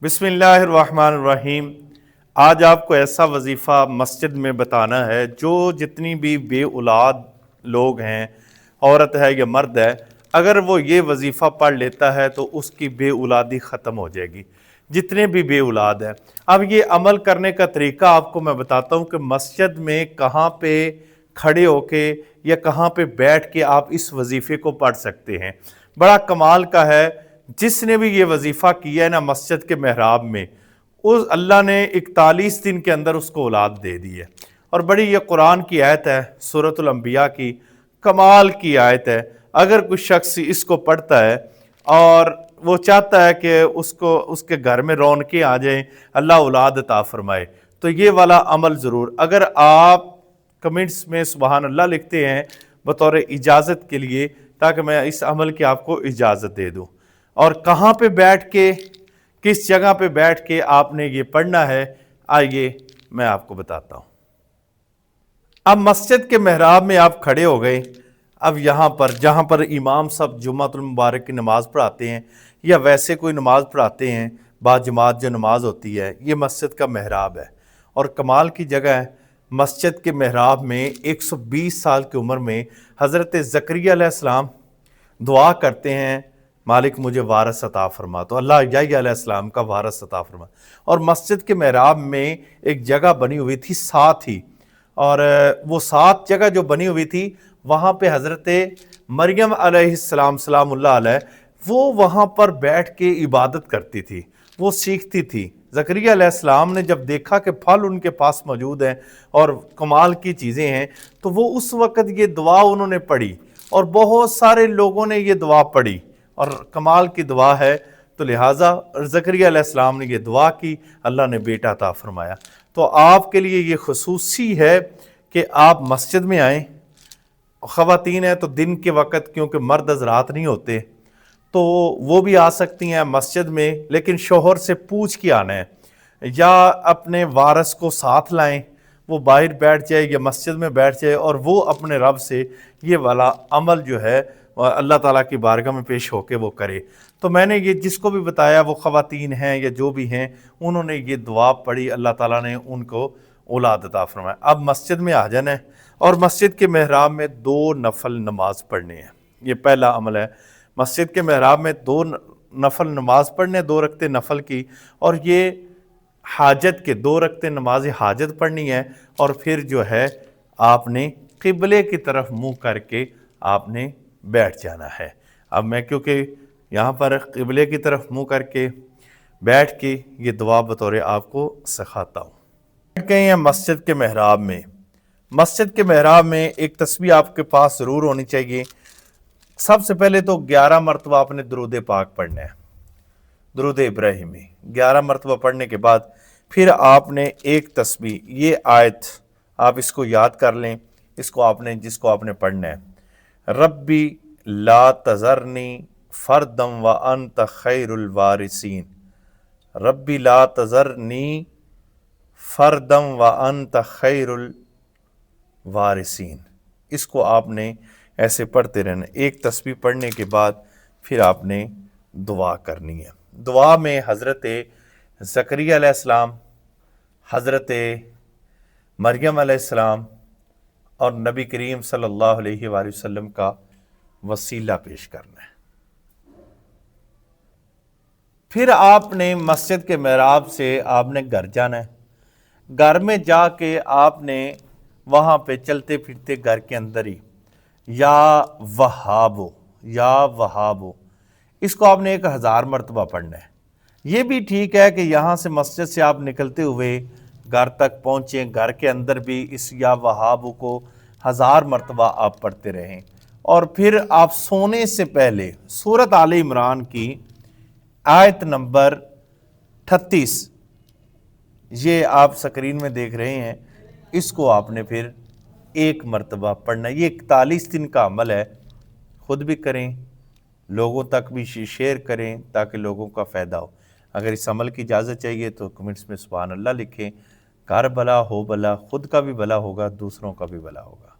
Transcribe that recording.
बिस्मिल्लाहिर्रहमानिर्रहीम। आज आपको ऐसा वजीफ़ा मस्जिद में बताना है जो जितनी भी बे औलाद लोग हैं, औरत है या मर्द है, अगर वो ये वजीफ़ा पढ़ लेता है तो उसकी बे औलादी ख़त्म हो जाएगी, जितने भी बे औलाद हैं। अब ये अमल करने का तरीका आपको मैं बताता हूँ कि मस्जिद में कहाँ पे खड़े होके या कहाँ पे बैठ के आप इस वजीफ़े को पढ़ सकते हैं। बड़ा कमाल का है। जिसने भी ये वजीफ़ा किया है ना मस्जिद के महराब में, उस अल्लाह ने 41 दिन के अंदर उसको औलाद दे दी है। और बड़ी ये कुरान की आयत है, सूरतुल अंबिया की, कमाल की आयत है। अगर कोई शख्स इसको पढ़ता है और वो चाहता है कि उसको उसके घर में रौनकें आ जाएं, अल्लाह औलाद अता फरमाए, तो ये वाला अमल ज़रूर, अगर आप कमेंट्स में सुबहान अल्लाह लिखते हैं बतौर इजाज़त के लिए, ताकि मैं इस अमल की आपको इजाज़त दे दूँ। और कहाँ पे बैठ के, किस जगह पे बैठ के आपने ये पढ़ना है, आइए मैं आपको बताता हूँ। अब मस्जिद के महराब में आप खड़े हो गए। अब यहाँ पर जहाँ पर इमाम साहब जुम्मतुल मुबारक की नमाज़ पढ़ाते हैं या वैसे कोई नमाज़ पढ़ाते हैं, बाजमात जो नमाज होती है, ये मस्जिद का महराब है। और कमाल की जगह है, मस्जिद के महराब में 120 साल की उम्र में हज़रत ज़करिया अलैहिस्सलाम दुआ करते हैं, मालिक मुझे वारस अता फरमा। तो अल्लाह याह्या अलैहिस्सलाम का वारस अता फरमा। और मस्जिद के महराब में एक जगह बनी हुई थी साथ ही, और वो सात जगह जो बनी हुई थी वहाँ पे हज़रत मरियम अलैहिस्सलाम सलामुल्लाह अलैह वो वहाँ पर बैठ के इबादत करती थी, वो सीखती थी। ज़करिया अलैहिस्सलाम ने जब देखा कि फल उनके पास मौजूद हैं और कमाल की चीज़ें हैं, तो वो उस वक़्त ये दुआ उन्होंने पढ़ी और बहुत सारे लोगों ने ये दुआ पढ़ी और कमाल की दुआ है। तो लिहाजा ज़करिया अलैहिस्सलाम ने ये दुआ की, अल्लाह ने बेटा अता फरमाया। तो आपके लिए ये खुसूसी है कि आप मस्जिद में आएँ। ख़वातीन हैं तो दिन के वक़्त, क्योंकि मर्द हज़रात नहीं होते, तो वो भी आ सकती हैं मस्जिद में, लेकिन शौहर से पूछ के आना है, या अपने वारस को साथ लाएं, वो बाहर बैठ जाए या मस्जिद में बैठ जाए और वो अपने रब से ये वाला अमल जो है अल्लाह ताला की बारगाह में पेश होके वो करे। तो मैंने ये जिसको भी बताया, वो ख़वातीन हैं या जो भी हैं, उन्होंने ये दुआ पढ़ी, अल्लाह ताला ने उनको औलाद अता फरमाया। अब मस्जिद में आ जाना है और मस्जिद के महराब में 2 नफल नमाज पढ़नी है। ये पहला अमल है। मस्जिद के महराब में 2 नफल नमाज पढ़ने, 2 रकते नफल की, और ये हाजत के 2 रकते नमाज हाजत पढ़नी है। और फिर जो है आपने क़िबले की तरफ मुँह करके आपने बैठ जाना है। अब मैं क्योंकि यहाँ पर क़िबले की तरफ मुँह करके बैठ के ये दुआ बतौर आपको सिखाता हूँ। बैठ गए हैं मस्जिद के महराब में। मस्जिद के महराब में एक तस्बीह आपके पास ज़रूर होनी चाहिए। सबसे पहले तो 11 मरतबा आपने दुरूद पाक पढ़ना है, दुरूद इब्राहिमी 11 मरतबा पढ़ने के बाद फिर आपने एक तस्बीह, ये आयत आप इसको याद कर लें, इसको आपने जिसको आपने पढ़ना है, रब्बी ला तज़रनी फ़र्दम व अंत खैरुल वारिसीन, रब्बी ला तज़रनी फ़र्दम व अंत खैरुल वारिसीन। इसको आपने ऐसे पढ़ते रहना। एक तस्बीह पढ़ने के बाद फिर आपने दुआ करनी है। दुआ में हज़रत ज़करिया अलैहिस्सलाम, हज़रत मरियम अलैहिस्सलाम और नबी करीम सल्लल्लाहु अलैहि वसल्लम का वसीला पेश करना है। फिर आपने मस्जिद के महराब से आपने घर जाना है। घर में जाके आपने वहाँ पे चलते फिरते घर के अंदर ही या वहाबो, या वहाबो, इसको आपने 1000 मरतबा पढ़ना है। ये भी ठीक है कि यहाँ से मस्जिद से आप निकलते हुए घर तक पहुँचें, घर के अंदर भी इस या वहाबो को 1000 मरतबा आप पढ़ते रहें। और फिर आप सोने से पहले सूरत आले इमरान की आयत नंबर 38, ये आप स्क्रीन में देख रहे हैं, इसको आपने फिर 1 मरतबा पढ़ना। ये 41 दिन का अमल है। ख़ुद भी करें, लोगों तक भी शेयर करें ताकि लोगों का फ़ायदा हो। अगर इस अमल की इजाज़त चाहिए तो कमेंट्स में सुभान अल्लाह लिखें। घर भला हो भला, ख़ुद का भी भला होगा, दूसरों का भी भला होगा।